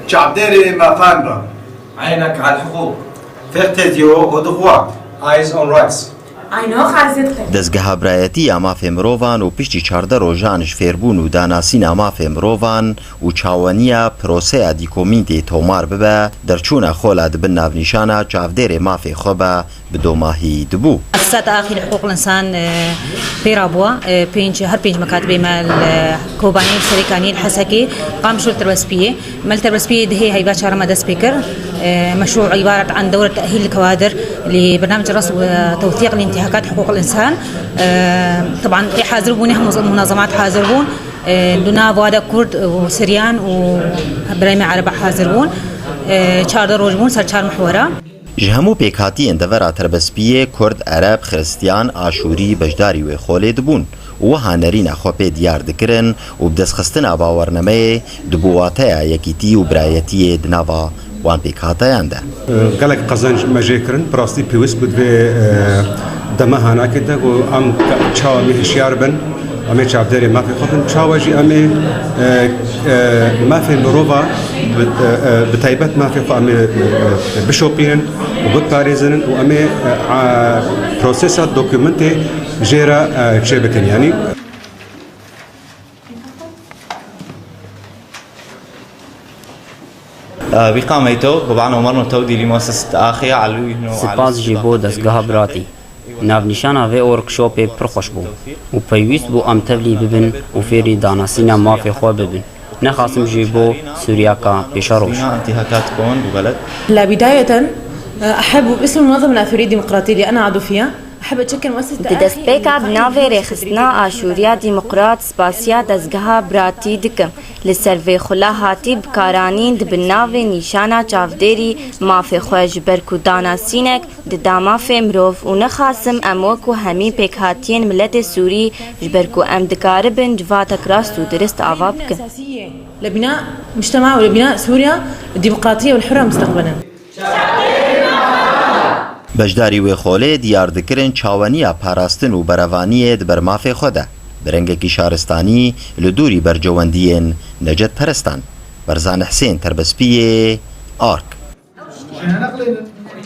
چعبداري ما فاهمة عينك على الحقوق فيرتزيو ودغوا Eyes on rights. دەستگەها برایەتی ئامافێ مرۆڤان و پشتی 14 ڕۆژانش فێربوون و داناسین ئامافێ مرۆڤان و چاوەنیە پرۆسەیە دیکۆمینتی تۆمار ببە دەرچوونە خۆلا دبن ناونیشانە چاودێرێ مافێ خۆ بە بدۆماهی دبوو. مؤسسات آخر حقوق الإنسان بيرابوا هر بينج مكاتبة مال كوباني سريكاني الحسكي قام شو التربسبية مال التربسبية ده هي باشا رمضان سبيكر مشروع عبارة عن دورة تأهيل الكوادر لبرنامج رصد وتوثيق لانتهاكات حقوق الإنسان. طبعا يحاضرون منظمات حاضرون دونا بوادا كرد وسريان وبرايم عرب حاضرون چهار روجبون سر چهار محورة. ji hemû pêkhatiyên devera terbespiyê Kurd, Ereb, Xristiyan, Aşûrî, beşdarî wê xolê dibûn û wiha nerîna xwe pê diyar dikirin û bi destxistina bawernameyê dibûwateya yekîtî û birayetiyê di nava wan pêkhatayan de. Gelek qezanc me jê kirin pirastî pêwîst bû divê dema hanakê de û em çawa me hişyar bin em ê çavderê mafê xwe bin çawa jî em ê mafê mirova bi taybet mafê xwe em ê bişopînin û biparêzinin û em ê prosesa dokûmentê jê re çê bikin yanî. بقامته وبعنا مرنا تودي لمؤسسة آخية علوي إنه سپاس جیبو دستگاه براتی ناونیشانا و ورکشاپ پرخوش بو و پیوست بو ام تبلی ببن و فیری داناسینا مافی خو ببن نخاسم جیبو سوريا کا بشاروش انتهاكات كون ببلد. لا بداية أحب باسم المنظمة الأثورية الديمقراطية اللي أنا عضو فيها أحب أتشكر مؤسسة دەستپێکا بناوێ ڕێخستنا ئاشووریا دیموقرات سپاسیا دەستگەها براتی دکم لەسەر vê xula hatî bikaranîn dibin navê nîşana çavdêrî mafê xwe ji ber ku danasînek di damafê mirov û nixwasim em wekû hemî pêkhatiyên miletê Sûrî ji ber ku em dikaribin civatek rast û dirist ava bikin. لبناء مجتمع ولبناء سوريا الديمقراطية والحرة مستقبلا. بەشداری wê xolê diyar dikirin çaweniya parastin û berevaniyê di ber mafê xwe de bi rengekî şaristanî li dûrî bercewendiyên necetperestan. Berzan Hesên Terbespiyê, Ark.